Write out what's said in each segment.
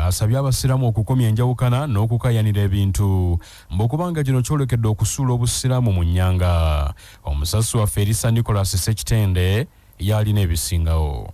asabye abasiraamu okukomya enjawukana n'okukayanira ebintu mbokubanga kino kyolekedde okusuula obusiraamu mu nnyanga. Omusasi waffe Elisa Nicholas Ssekitende yalina ebisingawo.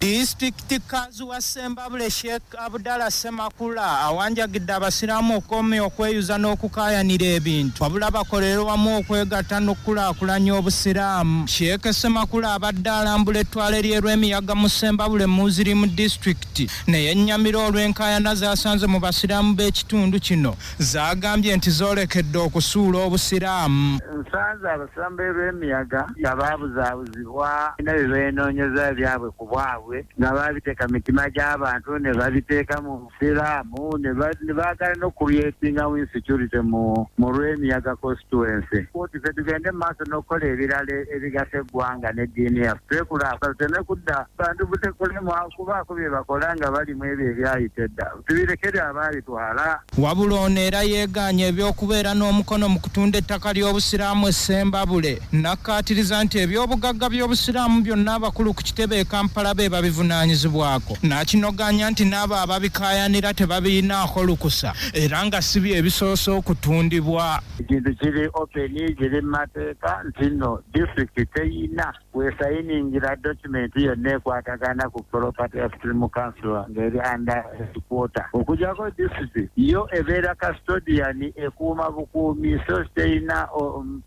District Kazi wa Sembabule Sheikh Abdallah Semakula awanjagidde abasiraamu okomya okweyuza n'okukayanira ebintu wabula bakolera wamu okwegatta n'okulaakulanya obusiraamu. Sheikh Semakula abadde alambula ettwale ly'emiyaga mu Sembabule mu district naye ennyamira olw'enkaayana zaasanze mu basiraamu b'ekitundu kino zaagambye nti zoolekedde okusuula obusiraamu. Nsanze abasiraamu b'emiyaga nga baabuzaabuzibwa bina bye beenoonyeza ebyabwe ku bwabwe nga babiteeka mitima gy'abantu ne babiteeka mu busiraamu ne baagala n'okulyetingamu insecurity mu lw'emiyaga constituency. Koti ffe tugende mu maaso n'okukola ebirala ebigasa eggwanga n'eddiini yaffe twekulaakulana tuleme kudda bantu butekolemu kubaako bye bakola nga bali mu ebyo ebyayita edda tubirekere abaabitwala. Wabula ono era yeegaanye ebyokubeera n'omukono mu kutunda ettaka ly'obusiraamu e Sembabule n'akkaatiriza nti ebyobugagga by'obusiraamu byonna abakulu ku kitebe e Kampala be babivunaanyizibwako. N'akinoganya nti n'abo ababikaayanira tebabirinaako lukusa era nga si bye ebisoose okutundibwa. Ekintu kiri openi kiri mu mateeka nti nno district teyina weesayiningira document yonna ekwatagana ku property of Stream Council ng'eri under headquarter. Okujjako district yo ebeera custodian ekuuma bukuumi so teyina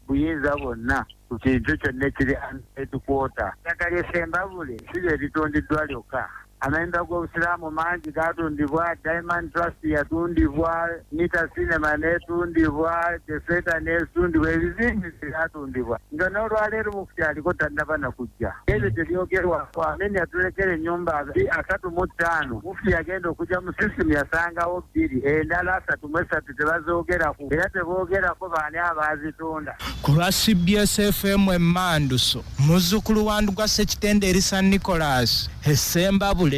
buyinza bwonna ku kintu kyonna ekiri under headquarter. Ettaka ly'e Sembabule si lye litundiddwa lyokka. Amayumba g'obusiraamu mangi gaatundibwa, Diamond Trust yatundibwa, Nita Cinema n'etundibwa, The Theatre n'etundibwa, ebizimbe byatundibwa. Nga n'olwaleero mufutyaliko tannaba na kujja. Ebyo tebyogerwa Amen yatulekera ennyumba 35. Mufti yagenda okujja mu system yasangawo 2, endala 33 tebazoogerako era teboogerako baani abaazitunda. Ku lwa CBS FM Emmanduso, muzzukulu wa Nduga Ssekitende Elisa Nicholas, e Sembabule.